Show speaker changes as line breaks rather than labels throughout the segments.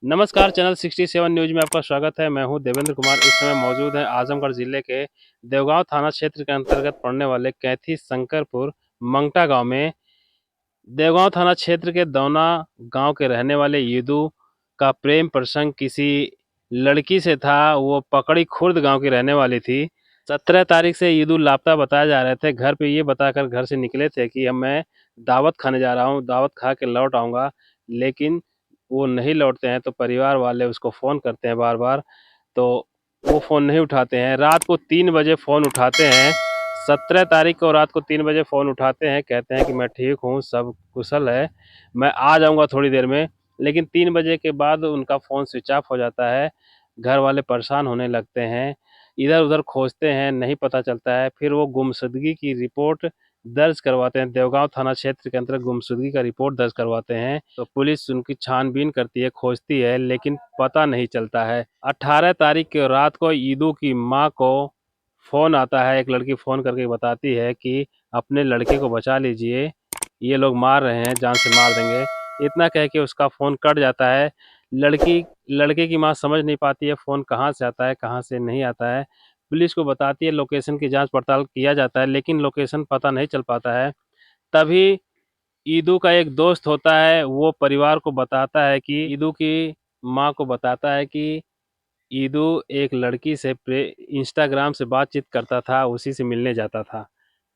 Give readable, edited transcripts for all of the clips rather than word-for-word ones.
नमस्कार, channel 67 news में आपका स्वागत है। मैं हूं देवेंद्र कुमार। इस समय मौजूद हैं आजमगढ़ जिले के देवगांव थाना क्षेत्र के अंतर्गत पड़ने वाले कैथी शंकरपुर मंगटा गांव में। देवगांव थाना क्षेत्र के दौना गांव के रहने वाले ईदू का प्रेम प्रसंग किसी लड़की से था। वो पकड़ी खुर्द गांव की रहने वाली थी। 17 तारीख से ईदू लापता बताए जा रहे थे। घर पे ये बताकर घर से निकले थे कि अब मैं दावत खाने जा रहा हूँ, दावत खा के लौट आऊँगा, लेकिन वो नहीं लौटते हैं। तो परिवार वाले उसको फ़ोन करते हैं बार बार, तो वो फ़ोन नहीं उठाते हैं। रात को 3 बजे फ़ोन उठाते हैं। 17 तारीख को रात को 3 बजे फ़ोन उठाते हैं, कहते हैं कि मैं ठीक हूँ, सब कुशल है, मैं आ जाऊँगा थोड़ी देर में। लेकिन 3 बजे के बाद उनका फ़ोन स्विच ऑफ हो जाता है। घर वाले परेशान होने लगते हैं, इधर उधर खोजते हैं, नहीं पता चलता है। फिर वो गुमशुदगी की रिपोर्ट दर्ज करवाते हैं। देवगांव थाना क्षेत्र के अंतर्गत गुमशुदगी का रिपोर्ट दर्ज करवाते हैं। तो पुलिस उनकी छानबीन करती है, खोजती है, लेकिन पता नहीं चलता है। 18 तारीख की रात को ईदू की मां को फ़ोन आता है। एक लड़की फ़ोन करके बताती है कि अपने लड़के को बचा लीजिए, ये लोग मार रहे हैं, जान से मार देंगे। इतना कह के उसका फ़ोन कट जाता है। लड़के की माँ समझ नहीं पाती है फ़ोन कहाँ से आता है, कहाँ से नहीं आता है। पुलिस को बताती है, लोकेशन की जांच पड़ताल किया जाता है, लेकिन लोकेशन पता नहीं चल पाता है। तभी ईदू का एक दोस्त होता है, वो परिवार को बताता है कि ईदू की माँ को बताता है कि ईदू एक लड़की से इंस्टाग्राम से बातचीत करता था, उसी से मिलने जाता था।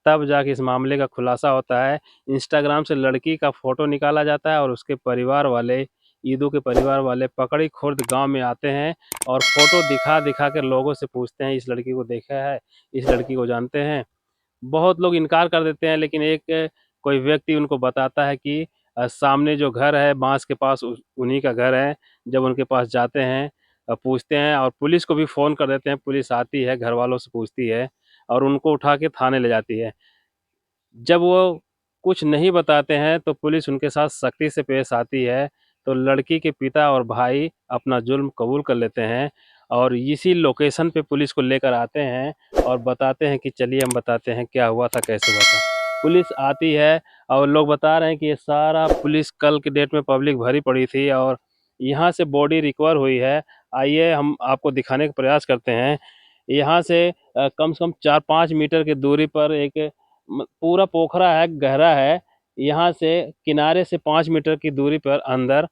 तब जाके इस मामले का खुलासा होता है। इंस्टाग्राम से लड़की का फ़ोटो निकाला जाता है और उसके परिवार वाले, ईदू के परिवार वाले पकड़ी खुर्द गांव में आते हैं और फ़ोटो दिखा दिखा कर लोगों से पूछते हैं, इस लड़की को देखा है, इस लड़की को जानते हैं। बहुत लोग इनकार कर देते हैं, लेकिन एक कोई व्यक्ति उनको बताता है कि सामने जो घर है बांस के पास, उन्हीं का घर है। जब उनके पास जाते हैं, पूछते हैं और पुलिस को भी फ़ोन कर देते हैं। पुलिस आती है, घर वालों से पूछती है और उनको उठा के थाने ले जाती है। जब वो कुछ नहीं बताते हैं तो पुलिस उनके साथ सख्ती से पेश आती है। तो लड़की के पिता और भाई अपना जुल्म कबूल कर लेते हैं और इसी लोकेशन पे पुलिस को लेकर आते हैं और बताते हैं कि चलिए हम बताते हैं क्या हुआ था, कैसे हुआ था। पुलिस आती है और लोग बता रहे हैं कि ये सारा पुलिस कल के डेट में पब्लिक भरी पड़ी थी और यहाँ से बॉडी रिकवर हुई है। आइए हम आपको दिखाने का प्रयास करते हैं। यहाँ से कम से कम 4-5 मीटर की दूरी पर एक पूरा पोखरा है, गहरा है। यहाँ से किनारे से 5 मीटर की दूरी पर अंदर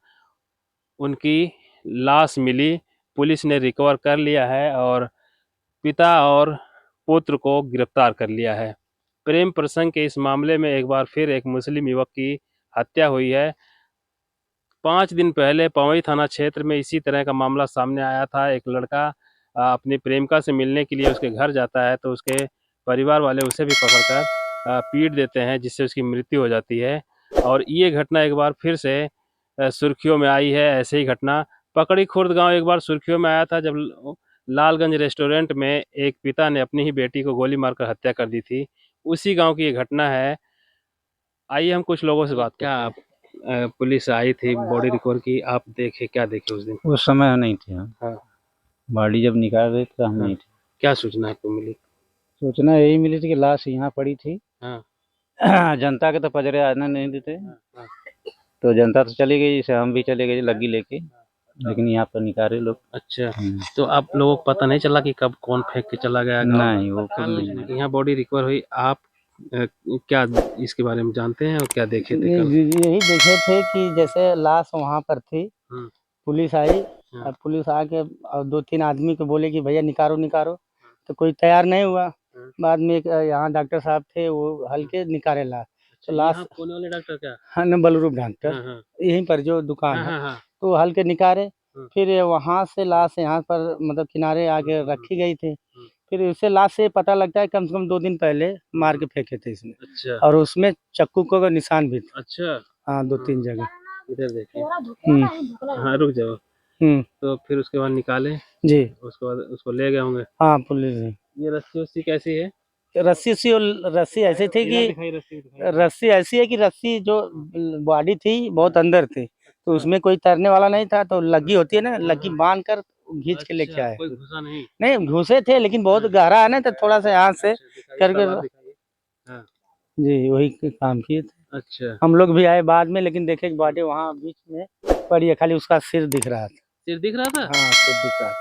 उनकी लाश मिली। पुलिस ने रिकवर कर लिया है और पिता और पुत्र को गिरफ्तार कर लिया है। प्रेम प्रसंग के इस मामले में एक बार फिर एक मुस्लिम युवक की हत्या हुई है। 5 दिन पहले पवई थाना क्षेत्र में इसी तरह का मामला सामने आया था। एक लड़का अपनी प्रेमिका से मिलने के लिए उसके घर जाता है, तो उसके परिवार वाले उसे भी पकड़कर पीट देते हैं, जिससे उसकी मृत्यु हो जाती है। और ये घटना एक बार फिर से सुर्खियों में आई है। ऐसे ही घटना पकड़ी खुर्द गांव एक बार सुर्खियों में आया था, जब लालगंज रेस्टोरेंट में एक पिता ने अपनी ही बेटी को गोली मारकर हत्या कर दी थी। उसी गांव की ये घटना है। आइए हम कुछ लोगों से बात क्या आप पुलिस आई थी, बॉडी रिकवर की, आप देखे, क्या देखे उस दिन?
उस समय हम नहीं थे हम।
हाँ।
बॉडी जब निकाल रहे थे तो हम
हाँ।
नहीं थे।
क्या सूचना आपको मिली?
सूचना यही मिली थी कि लाश यहाँ पड़ी थी।
हाँ।
जनता के तो पजरे आने नहीं देते,
हाँ। हाँ।
तो जनता तो चली गई, जैसे हम भी चले गए लग्गी लेके,
हाँ।
लेकिन यहाँ पर निकाले लोग।
अच्छा, तो आप लोगों को पता नहीं चला कि कब कौन फेंक के चला गया गांव?
नहीं, वो कुछ
कल
नहीं।
यहाँ बॉडी रिकवर हुई, आप क्या इसके बारे में जानते हैं और क्या देखे थे कल?
यही देखे थे कि जैसे लाश वहाँ पर थी,
हम्म।
पुलिस आई
हाँ।
और पुलिस आके और 2-3 आदमी को बोले कि भैया निकारो निकारो, तो कोई तैयार नहीं हुआ।
हाँ।
बाद में एक यहाँ डॉक्टर साहब थे, वो हल्के निकारे लाश। तो
अच्छा,
लाश,
यहाँ पुणे वाले डॉक्टर क्या?
हाँ न, बलरूप डॉक्टर,
हाँ। हाँ।
यहीं पर जो दुकान
हाँ।
है।
हाँ। हाँ।
तो हल्के निकारे,
हम्म।
फिर वहाँ से लाश यहाँ पर मतलब किनारे आके रखी गई थी।
हम्म।
फिर उससे लाश से पता लगता है कम से कम 2 दिन पहले मार के फेंके थे इसने,
अच्छा।
और उसमें चाकू का निशान भी था।
अच्छा।
हाँ, 2-3 जगह।
इधर देखिए।
हम्म।
हाँ, रुक जाओ।
हम्म।
तो फिर उसके बाद निकाले,
जी।
उसके बाद उसको ले गए होंगे।
हाँ, पुलिस ने
ये रस्सी वस्सी कैसी है?
रस्सी ऐसी थी
इधर
कि
दिखाई, रस्सी दिखाई।
रस्सी ऐसी है कि रस्सी जो बॉडी थी बहुत अंदर थी, तो उसमें कोई तैरने वाला नहीं था, तो लग्गी होती है ना, लग्गी बांध कर खींच के लेके
अच्छा,
आए।
कोई घुसा नहीं?
नहीं, घुसे थे लेकिन बहुत गहरा है ना, तो थोड़ा सा यहाँ से
अच्छा, दिखाइए,
करके।
तलवार दिखाइए। हाँ।
जी, वही काम किए थे।
अच्छा।
हम लोग भी आए बाद में, लेकिन देखे कि बॉडी वहाँ बीच में पड़ी है, खाली उसका सिर दिख रहा था।
सिर दिख रहा था?
हाँ सिर दिख रहा था,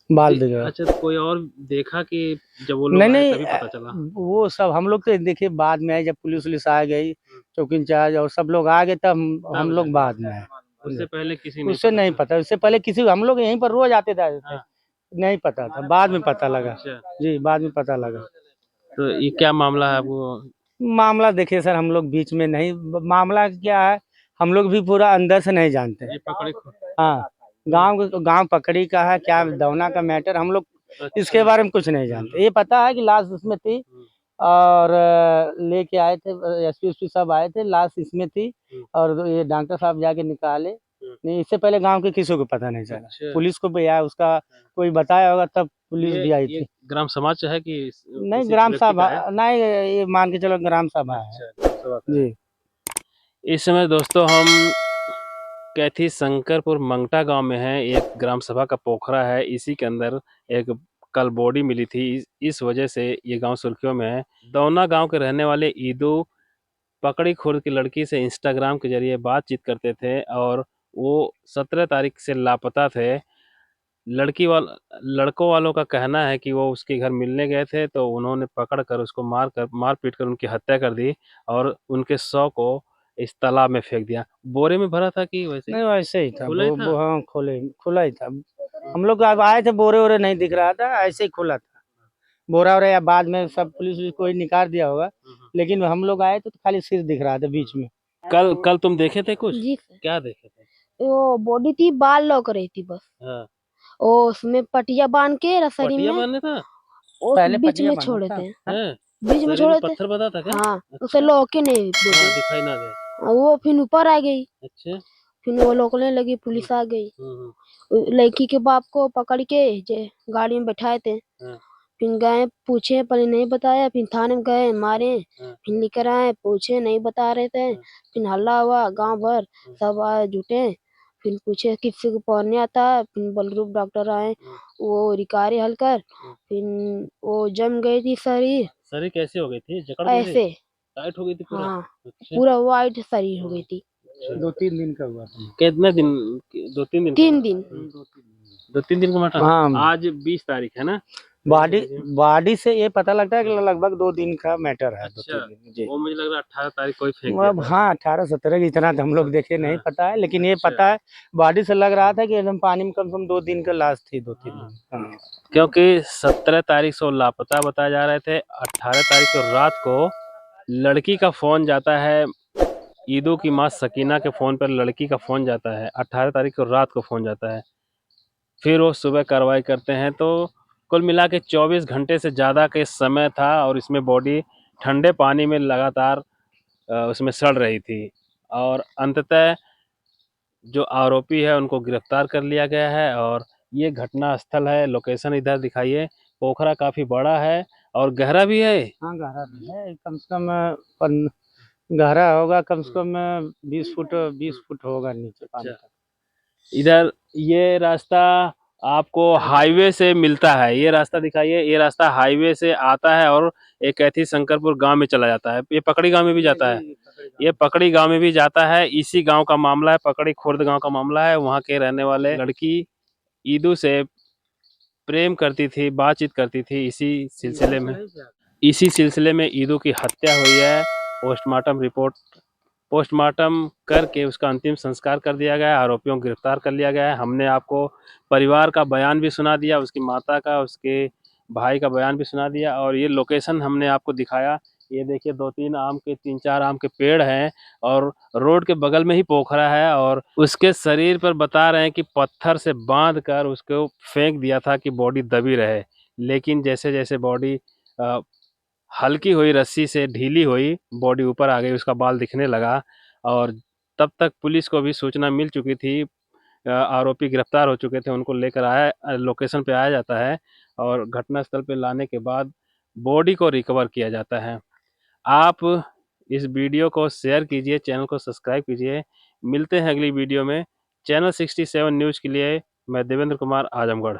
बाल दिख रहा था।
अच्छा, तो कोई और देखा कि जब वो लोग
नहीं
आए
नहीं
तभी पता चला?
वो सब हम लोग तो देखिए बाद में आए, जब पुलिस वुलिस आ गई, चौकी इंचार्ज और सब लोग आ गए, तब हम लोग बाद में आए।
उससे पहले किसी नहीं
उससे
पता
नहीं
था?
पता, उससे पहले किसी हम लोग यहीं पर रोज आते थे,
हाँ।
नहीं पता था, बाद में पता लगा।
अच्छा,
जी बाद में पता लगा।
तो ये क्या मामला है आपको?
मामला देखिए सर, हम लोग बीच में नहीं, मामला क्या है, हम लोग भी पूरा अंदर से नहीं जानते।
ये पकड़े
हाँ, गांव पकड़ी का है, क्या दौना का मैटर, हम लोग इसके बारे में कुछ नहीं जानते। ये पता है कि लाश उसमें थी, और लेके आए थे, एसपी सब आए थे, लाश इसमें थी, और ये डॉक्टर साहब जाके निकाले। नहीं, इससे पहले गांव के किसी को पता नहीं चला।
अच्छा।
पुलिस को भी आया, उसका कोई बताया होगा, तब पुलिस भी आई
ये
थी।
ग्राम समाज है कि
नहीं
किसी
ग्राम
व्यक्ति का
सभा,
है?
नहीं ये मान के चलो ग्राम सभा है।
अच्छा, ग्राम सभा का है।
जी।
इस समय दोस्तों हम कैथी शंकरपुर मंगटा गांव में हैं। एक ग्राम सभा का पोखरा है, इसी के अंदर एक कल बॉडी मिली थी। इस वजह से ये गांव सुर्खियों में है। दौना गांव के रहने वाले ईदू पकड़ी खुर्द की लड़की से इंस्टाग्राम के जरिए बातचीत करते थे और वो 17 तारीख से लापता थे। लड़कों वालों का कहना है कि वो उसके घर मिलने गए थे, तो उन्होंने पकड़ कर उसको मार पीट कर उनकी हत्या कर दी और उनके शव को इस तालाब में फेंक दिया। बोरे में भरा था कि वैसे
नहीं वैसे ही था,
खुला ही था?
हाँ खुला ही था। हम लोग अब आए थे, बोरे वोरे नहीं दिख रहा था, ऐसे ही खुला था बोरा वोरा, या बाद में सब पुलिस वुलिस कोई निकाल दिया होगा, लेकिन हम लोग आए तो खाली सिर दिख रहा था बीच में।
कल कल तुम देखे थे कुछ?
जी सर,
क्या देखे थे?
वो बॉडी थी, बाल लौक रही थी बस।
हाँ,
ओ उसमें पटिया बांध के रसरी
पटिया
में
बांधने था?
वो
पहले
बीच
पटिया
में
बांधा
छोड़े
था।
थे,
हैं?
बीच में
शरीर में
छोड़े थे।
पत्थर बंधा था क्या?
हाँ,
अच्छा।
उसे लौके नहीं
हाँ,
बॉडी।
दिखाई ना दे।
वो फिर ऊपर आ गई,
अच्छा।
फिर वो लोकने लगी, पुलिस आ गई।
हम्म,
लड़की के बाप को पकड़ के गाड़ी में बैठाए थे।
हाँ,
फिर गए पूछे, पहले नहीं बताया, फिर थाने में गए, मारे,
हाँ,
फिर लेकर आए, पूछे नहीं बता रहे थे।
हाँ,
फिर हल्ला हुआ गांव भर, सब आए जुटे। फिर पूछे किसी को पढ़ने आता है, फिर बलरूप डॉक्टर आए, वो रिकारे हलकर, फिर वो जम गई थी शरीर
शरीर कैसे हो गई थी? जकड़ गई थी?
ऐसे।
टाइट हो गई थी पूरा?
हाँ,
अच्छा।
पूरा वाइट शरीर हो गई थी।
2-3 दिन का हुआ था।
कितने दिन? 2-3 दिन का?
3 दिन।
2-3 दिन का मटा?
हाँ,
आज 20 तारीख है ना?
बॉडी से ये पता लगता है कि लगभग 2 दिन का मैटर है।
अच्छा,
2-3 दिन जी।
वो मुझे लग रहा 18 तारीख को ही फेंक दिया
अब
था।
हाँ 18-17 इतना तो हम लोग देखे नहीं पता है, लेकिन ये पता है बॉडी से लग रहा था कि एकदम पानी में कम से कम 2 दिन का लाश थी, 2-3 दिन। हाँ।
क्योंकि 17 तारीख से वो लापता बताए जा रहे थे। 18 तारीख को रात को लड़की का फोन जाता है, ईदू की माँ सकीना के फोन पर लड़की का फोन जाता है। 18 तारीख को रात को फोन जाता है, फिर वो सुबह कार्रवाई करते हैं। तो कुल मिला के 24 घंटे से ज़्यादा के समय था और इसमें बॉडी ठंडे पानी में लगातार उसमें सड़ रही थी और अंततः जो आरोपी है उनको गिरफ्तार कर लिया गया है। और ये घटना स्थल है, लोकेशन इधर दिखाइए। पोखरा काफ़ी बड़ा है और गहरा भी है।
हाँ गहरा भी है, कम से कम गहरा होगा, कम से कम 20 फुट होगा नीचे पानी
अच्छा।
तक।
इधर ये रास्ता आपको हाईवे से मिलता है, ये रास्ता दिखाइए। ये रास्ता हाईवे से आता है और एक कैथी शंकरपुर गांव में चला जाता है। ये पकड़ी गांव में भी जाता है, ये पकड़ी गांव में भी जाता है। इसी गांव का मामला है, पकड़ी खुर्द गांव का मामला है। वहां के रहने वाले लड़की ईदू से प्रेम करती थी, बातचीत करती थी। इसी सिलसिले में ईदू की हत्या हुई है। पोस्टमार्टम करके उसका अंतिम संस्कार कर दिया गया है। आरोपियों को गिरफ्तार कर लिया गया है। हमने आपको परिवार का बयान भी सुना दिया, उसकी माता का, उसके भाई का बयान भी सुना दिया और ये लोकेशन हमने आपको दिखाया। ये देखिए 3-4 आम के पेड़ हैं और रोड के बगल में ही पोखरा है और उसके शरीर पर बता रहे हैं कि पत्थर से बांध कर उसको फेंक दिया था कि बॉडी दबी रहे। लेकिन जैसे जैसे बॉडी हल्की हुई, रस्सी से ढीली हुई, बॉडी ऊपर आ गई, उसका बाल दिखने लगा और तब तक पुलिस को भी सूचना मिल चुकी थी। आरोपी गिरफ्तार हो चुके थे, उनको लेकर लोकेशन पे आया जाता है और घटनास्थल पे लाने के बाद बॉडी को रिकवर किया जाता है। आप इस वीडियो को शेयर कीजिए, चैनल को सब्सक्राइब कीजिए। मिलते हैं अगली वीडियो में। चैनल 67 न्यूज़ के लिए मैं देवेंद्र कुमार, आजमगढ़।